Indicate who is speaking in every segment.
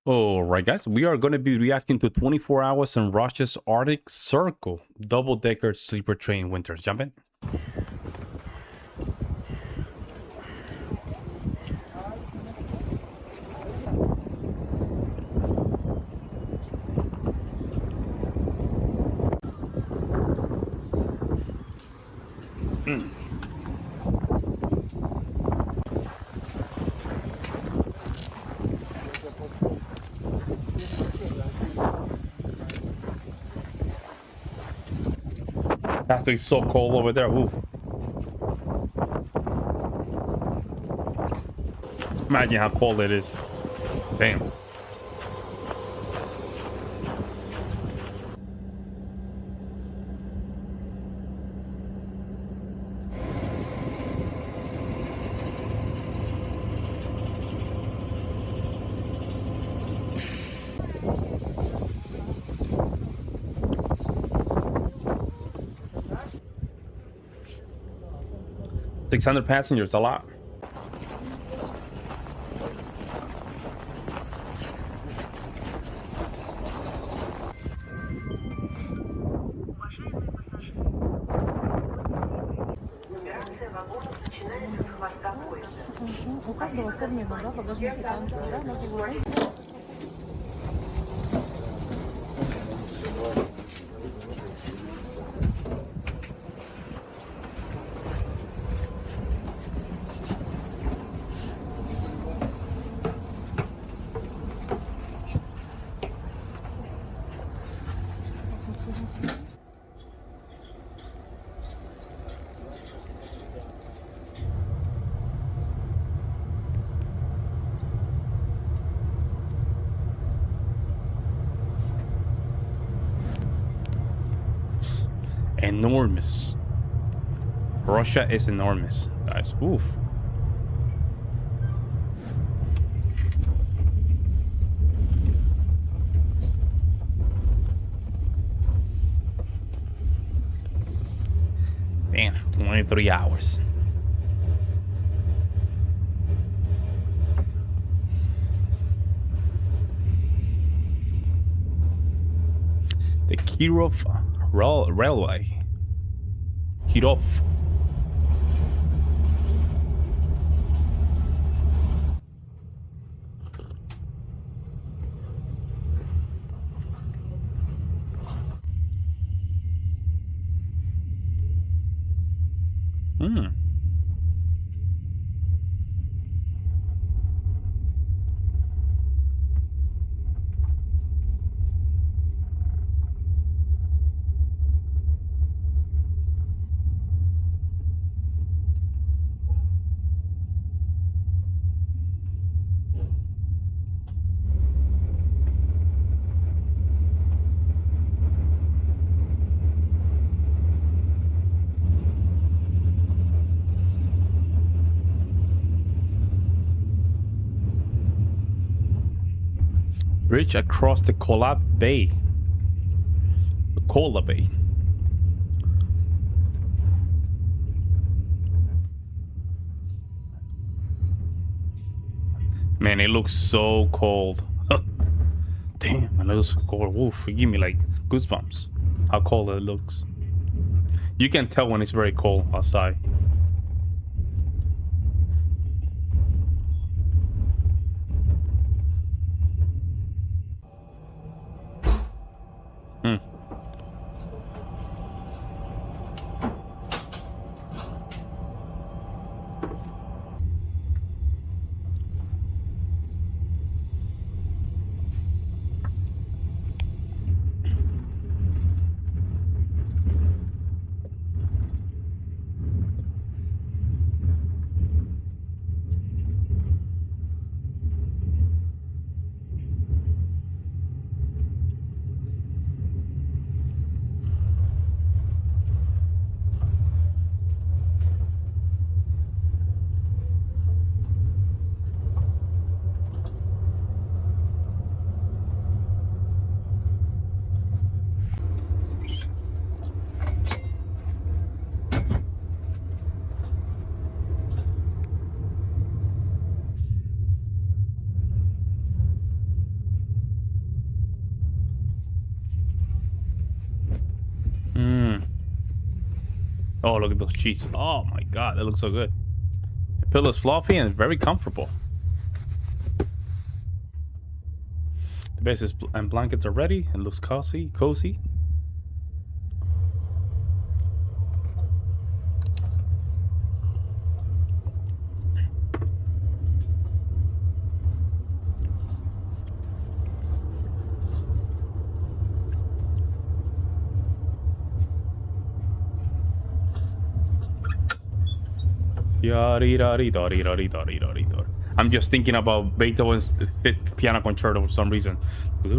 Speaker 1: Alright guys, we are going to be reacting to 24 Hours in Russia's Arctic Circle double-decker sleeper train winters. Jump in. That's to be so cold over there. Ooh. Imagine how cold it is. Damn. $600 passengers, a lot.
Speaker 2: У каждого формена, да, багажники танцы, да, можно было.
Speaker 1: Enormous. Russia is enormous, guys. Oof. Damn, 23 hours. The Kirov Railway. Kirov. Bridge across the Kola Bay. The Kola Bay. Man, it looks so cold. Damn, it looks cold. Oof, it give me like goosebumps. How cold it looks. You can tell when it's very cold outside. Oh, look at those sheets. Oh my god, that looks so good. The pillow's fluffy and very comfortable. The bed and blankets are ready. It looks cozy. I'm just thinking about Beethoven's Fifth Piano Concerto for some reason. I'm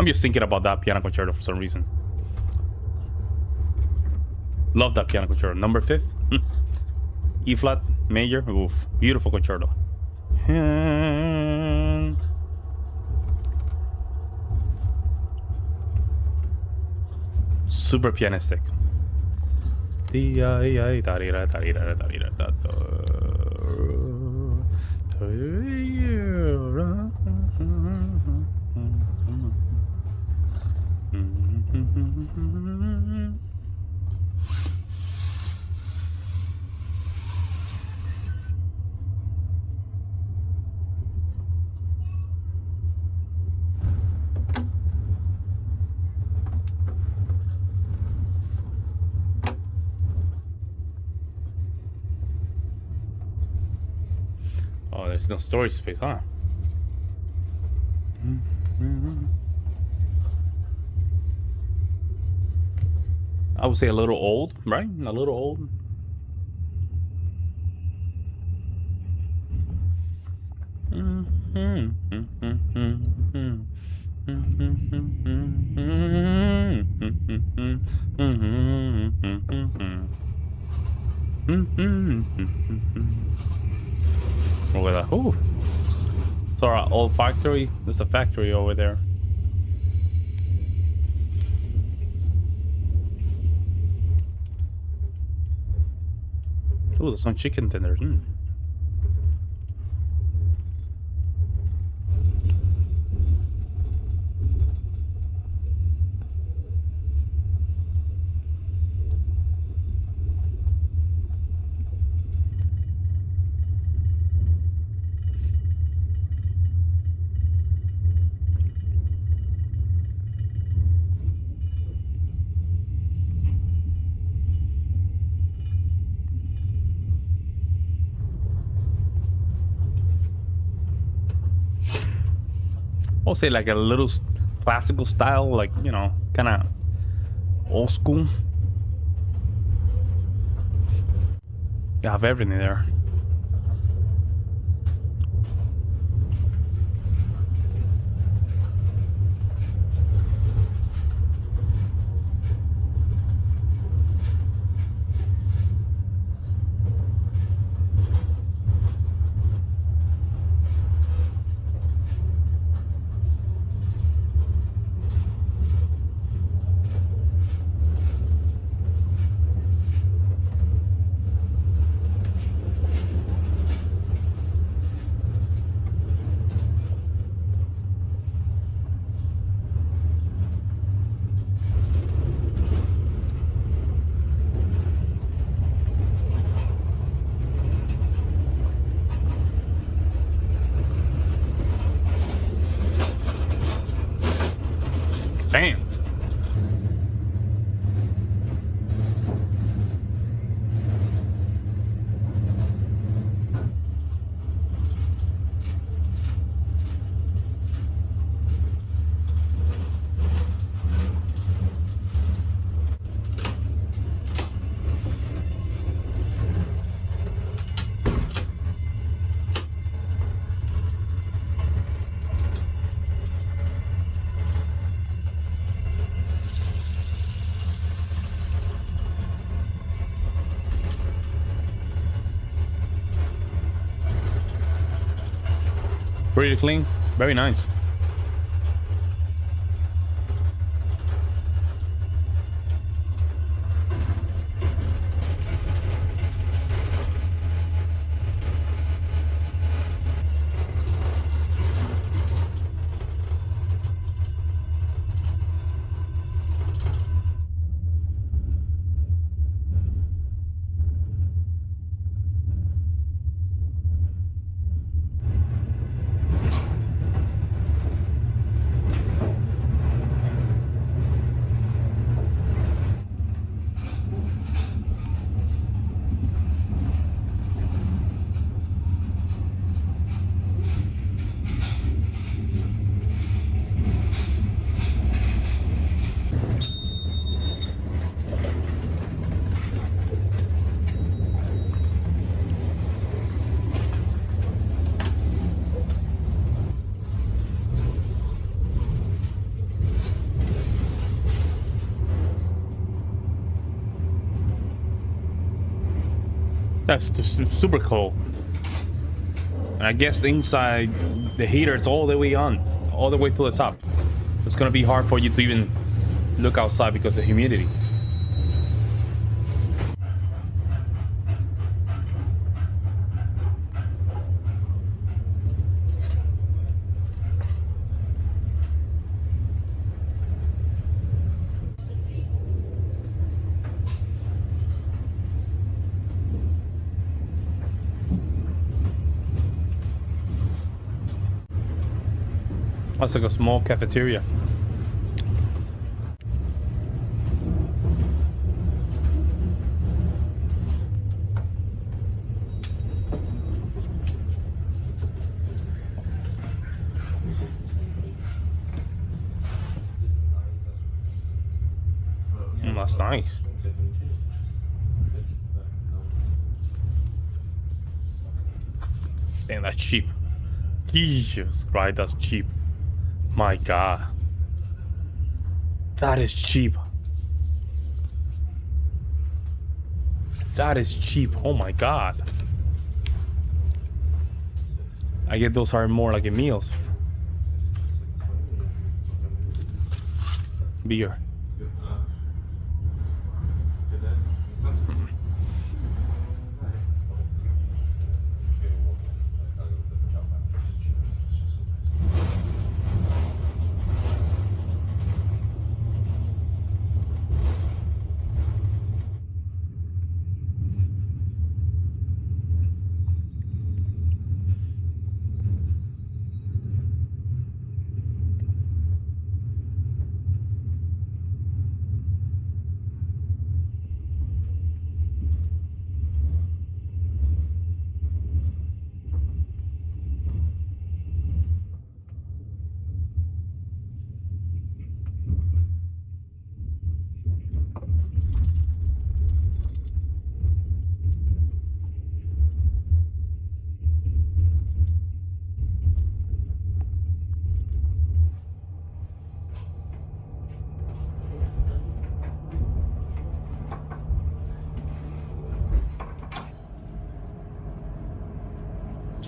Speaker 1: just thinking about that piano concerto for some reason. Love that piano concerto. Number 5th. E flat major. Oof, beautiful concerto. Super pianistic. Oh, there's no storage space, huh? I would say a little old, right? A little old. Look at that. Ooh. It's our old factory. There's a factory over there. Ooh, there's some chicken tenders. I'll say like a little classical style, like, you know, kind of old school. You have everything there. Damn. Pretty clean, very nice. That's super cold. And I guess the inside, the heater is all the way on, all the way to the top. It's gonna be hard for you to even look outside because of the humidity. That's like a small cafeteria. That's nice. Damn, that's cheap. Jesus Christ, that's cheap. My God. That is cheap. That is cheap. Oh my God. I get those are more like in meals. Beer.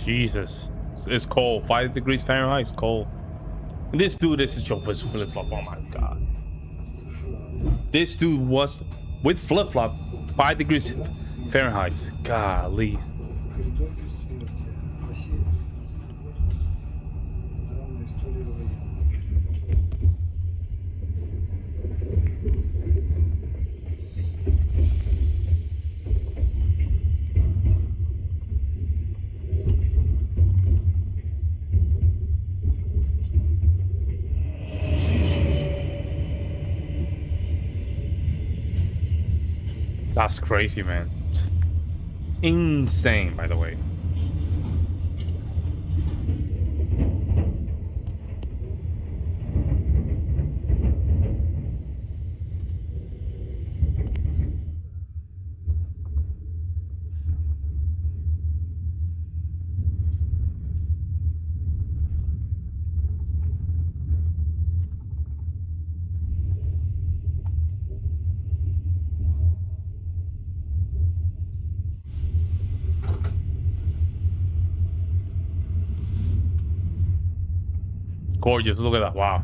Speaker 1: Jesus, it's cold. 5 degrees Fahrenheit. It's cold. And this dude, this is your flip flop. Oh my God. This dude was with flip flop 5 degrees Fahrenheit. Golly. That's crazy, man. Insane, by the way. Gorgeous, look at that, wow.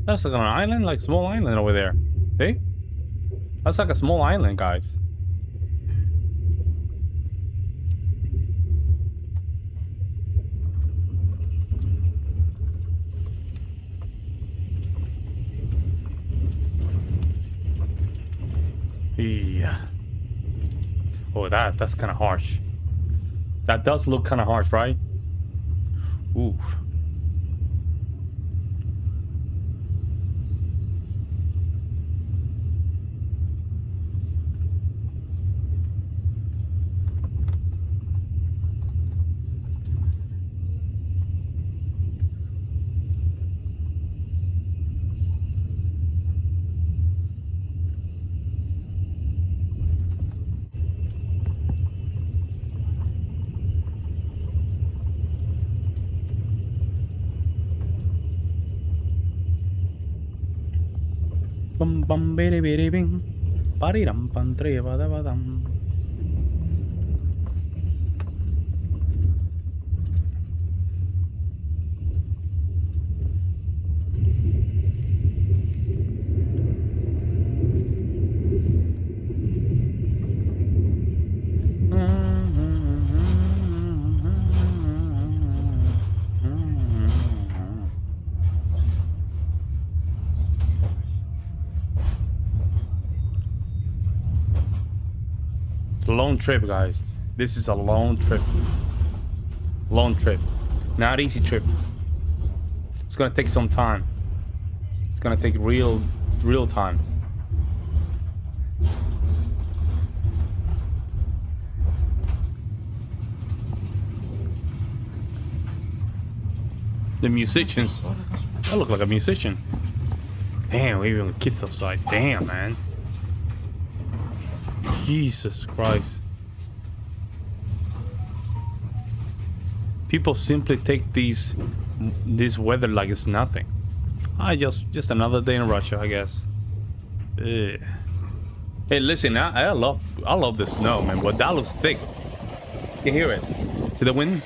Speaker 1: That's like an island, like small island over there. See? That's like a small island, guys. Yeah. Oh, that's kind of harsh. That does look kind of harsh, right? Ooh. bum bum bitty bitty bing. Bari dum bum tre ba da ba dum. It's a long trip, guys. This is a long trip. Long trip. Not easy trip. It's gonna take some time. It's gonna take real time. The musicians. I look like a musician. Damn, we even got kids outside. Damn, man. Jesus Christ. People simply take this weather like it's nothing. Just another day in Russia, I guess. Ugh. Hey, listen, I love the snow, man, but that looks thick. You can hear it. See the wind?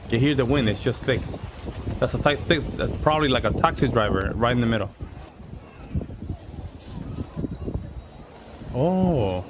Speaker 1: You can hear the wind, it's just thick. That's a tight thick, probably like a taxi driver right in the middle. Oh.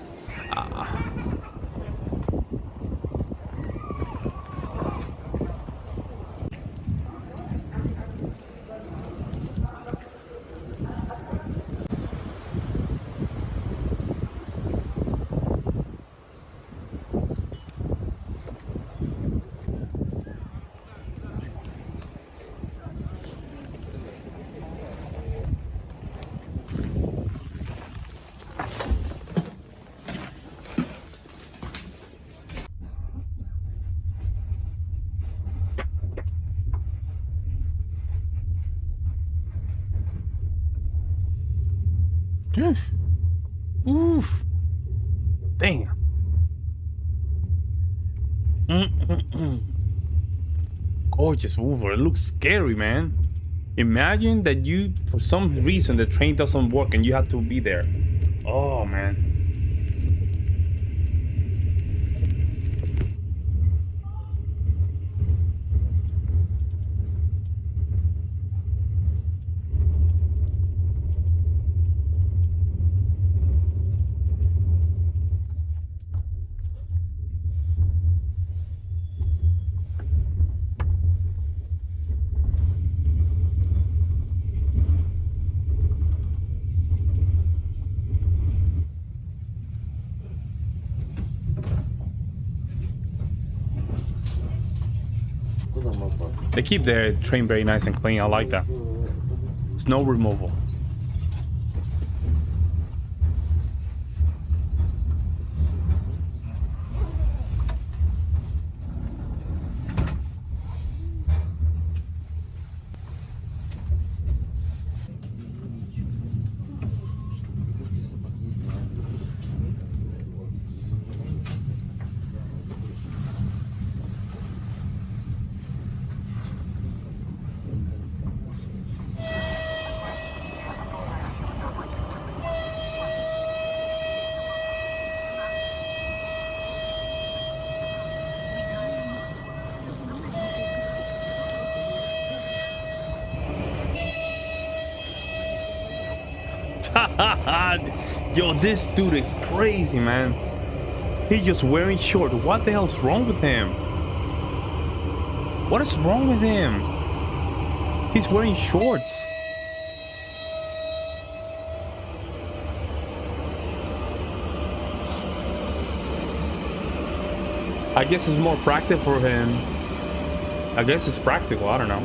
Speaker 1: Yes. Oof. Damn. Gorgeous Wolver. It looks scary, man. Imagine that you, for some reason, the train doesn't work and you have to be there. Oh, man. They keep their train very nice and clean. I like that. Snow removal. Yo, this dude is crazy, man. He's just wearing shorts. What the hell's wrong with him? What is wrong with him? He's wearing shorts. I guess it's more practical for him. I guess it's practical. I don't know.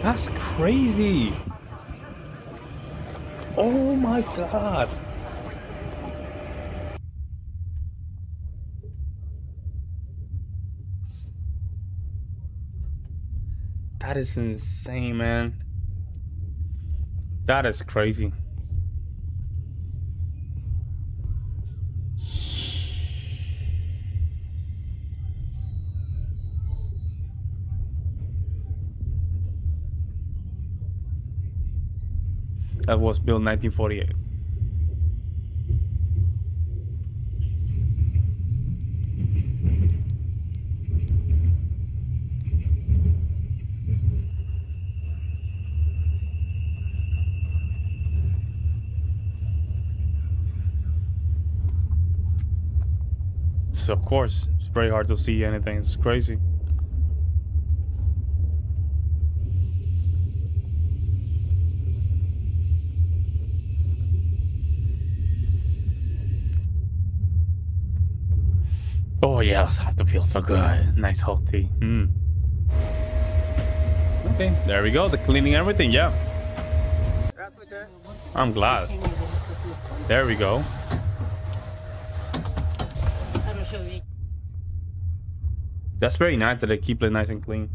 Speaker 1: That's crazy. Oh my God. That is insane, man. That is crazy. That was built 1948. So of course, it's very hard to see anything. It's crazy. Oh yeah, that has to feel so good. Nice hot tea. Okay, there we go. The cleaning everything. Yeah. I'm glad. There we go. That's very nice that they keep it nice and clean.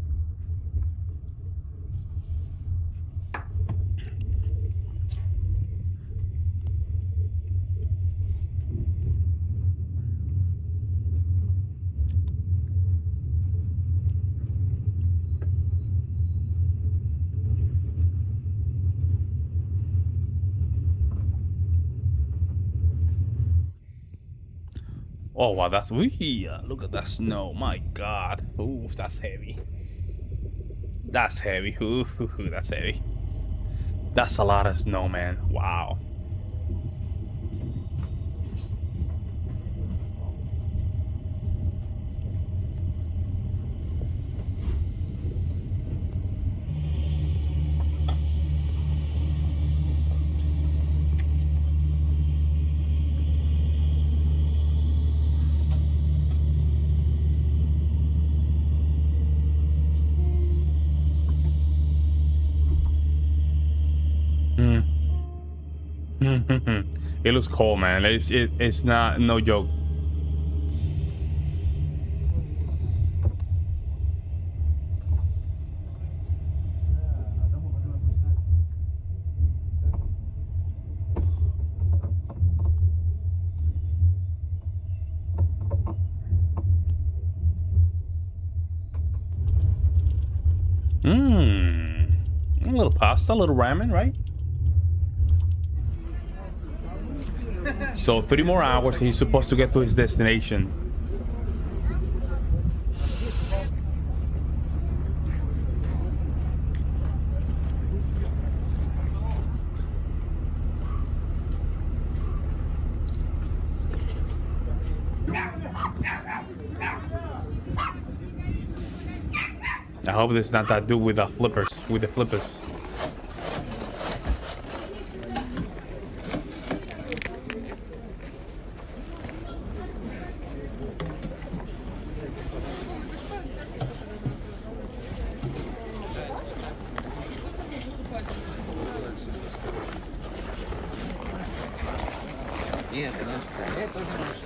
Speaker 1: Oh wow, that's look at that snow. My God, ooh, that's heavy. That's heavy. Ooh, that's heavy. That's a lot of snow, man. Wow. It looks cold, man. It's not no joke. A little pasta, a little ramen, right? So 3 more hours, he's supposed to get to his destination. I hope it's not that dude with the flippers,
Speaker 3: Нет, это тоже наш.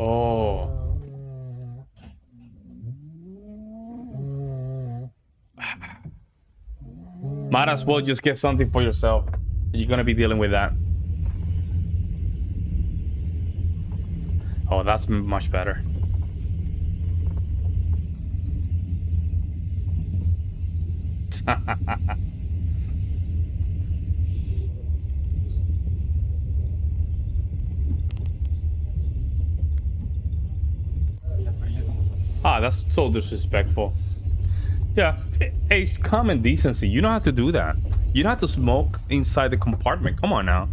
Speaker 1: Oh. Might as well just get something for yourself. You're gonna be dealing with that. Oh, that's much better. Ah, that's so disrespectful. Yeah, hey, it's common decency. You don't have to do that. You don't have to smoke inside the compartment. Come on now.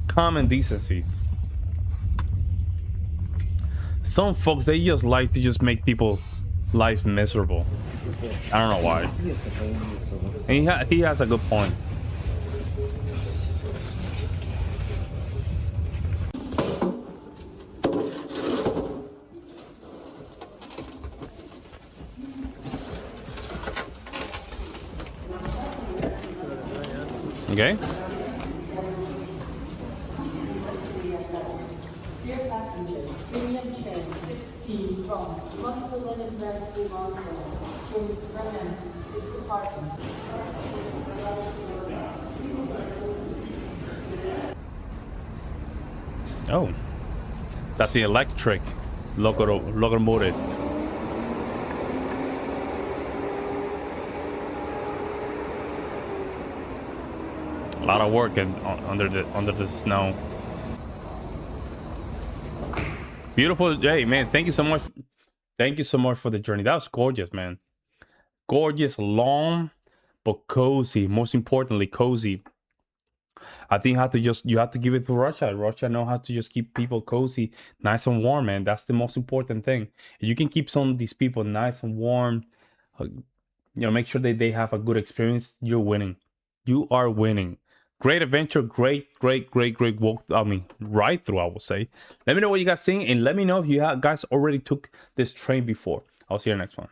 Speaker 1: Common decency. Some folks, they just like to just make people life miserable. I don't know why. And he has a good point. Okay.
Speaker 4: Dear passengers, premium train 16 from Moscow
Speaker 2: presented Bradley Lonzo from Murmansk, his Compartment.
Speaker 1: Oh, that's the electric locomotive. A lot of work under the snow. Beautiful day, man. Thank you so much. Thank you so much for the journey. That was gorgeous, man. Gorgeous, long, but cozy. Most importantly, cozy. I think you have to give it to Russia. Russia know how to just keep people cozy, nice and warm, man. That's the most important thing. If you can keep some of these people nice and warm, make sure that they have a good experience, you're winning. You are winning. Great adventure, great walk. I mean, ride through, I would say. Let me know what you guys think, and let me know if you guys already took this train before. I'll see you next one.